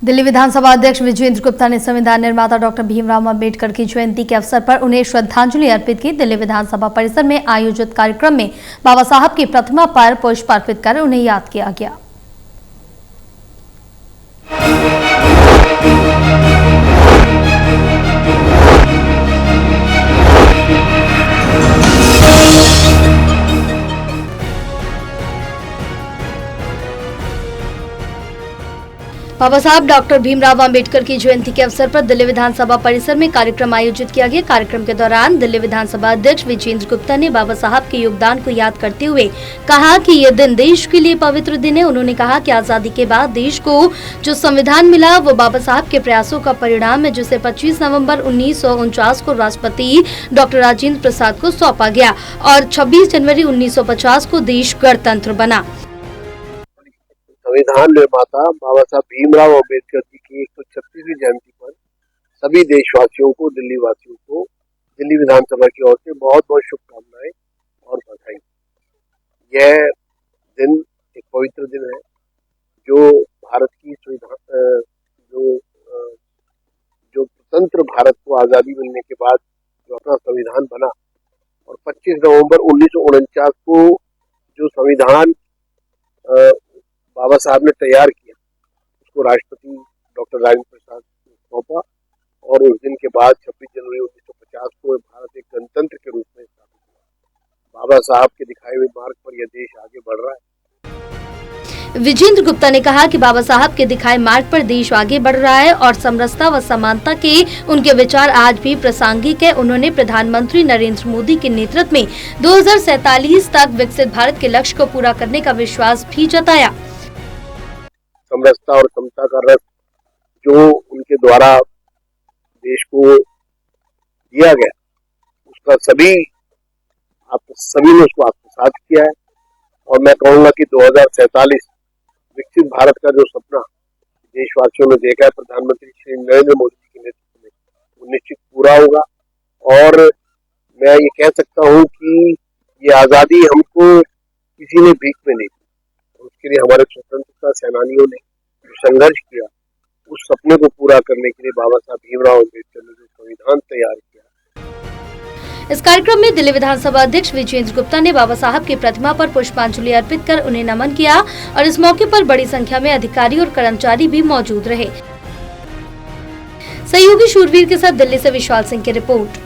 दिल्ली विधानसभा अध्यक्ष विजेंद्र गुप्ता ने संविधान निर्माता डॉक्टर भीमराव अम्बेडकर की जयंती के अवसर पर उन्हें श्रद्धांजलि अर्पित की। दिल्ली विधानसभा परिसर में आयोजित कार्यक्रम में बाबा साहब की प्रतिमा पर पुष्प अर्पित कर उन्हें याद किया गया। बाबा साहब डॉक्टर भीमराव अम्बेडकर की जयंती के अवसर पर दिल्ली विधानसभा परिसर में कार्यक्रम आयोजित किया गया। कार्यक्रम के दौरान दिल्ली विधानसभा अध्यक्ष विजेंद्र गुप्ता ने बाबा साहब के योगदान को याद करते हुए कहा कि ये दिन देश के लिए पवित्र दिन है। उन्होंने कहा कि आजादी के बाद देश को जो संविधान मिला वो बाबा साहब के प्रयासों का परिणाम है, जिसे 25 नवम्बर 1949 को राष्ट्रपति डॉक्टर राजेंद्र प्रसाद को सौंपा गया और 26 जनवरी 1950 को देश गणतंत्र बना। संविधान निर्माता बाबा साहब भीमराव अम्बेडकर जी की 136वीं जयंती पर सभी देशवासियों को, दिल्ली वासियों को दिल्ली विधानसभा की ओर से बहुत बहुत शुभकामनाएं और बधाई। यह दिन एक पवित्र दिन है जो भारत की जो स्वतंत्र भारत को आजादी मिलने के बाद जो अपना संविधान बना और 25 नवंबर 1949 को जो संविधान बाबा साहब ने तैयार किया उसको राष्ट्रपति डॉक्टर राजेंद्र प्रसाद को सौंपा और उस दिन के बाद 26 जनवरी 1950 को भारत एक गणतंत्र के रूप में स्थापित हुआ। बाबा साहब के दिखाए हुए मार्ग पर यह देश आगे बढ़ रहा है। विजेंद्र गुप्ता ने कहा कि बाबा साहब के दिखाए मार्ग पर देश आगे बढ़ रहा है और समरसता व समानता के उनके विचार आज भी प्रासंगिक है। उन्होंने प्रधानमंत्री नरेंद्र मोदी के नेतृत्व में 2047 तक विकसित भारत के लक्ष्य को पूरा करने का विश्वास भी जताया। समरसता और समता का रस जो उनके द्वारा देश को दिया गया उसका सभी ने उसको आत्मसात किया है और मैं कहूँगा कि 2047 विकसित भारत का जो सपना देशवासियों ने देखा है प्रधानमंत्री श्री नरेंद्र मोदी जी के नेतृत्व में वो निश्चित पूरा होगा। और मैं ये कह सकता हूँ कि ये आज़ादी हमको किसी ने भीख में नहीं दी, उसके लिए हमारे स्वतंत्रता सेनानियों ने संघर्ष किया। उस सपने को पूरा करने के लिए बाबा साहब भीमराव अम्बेडकर ने जो संविधान तैयार किया। इस कार्यक्रम में दिल्ली विधानसभा अध्यक्ष विजेंद्र गुप्ता ने बाबा साहब की प्रतिमा पर पुष्पांजलि अर्पित कर उन्हें नमन किया और इस मौके पर बड़ी संख्या में अधिकारी और कर्मचारी भी मौजूद रहे। सहयोगी शूरवीर के साथ दिल्ली से विशाल सिंह की रिपोर्ट।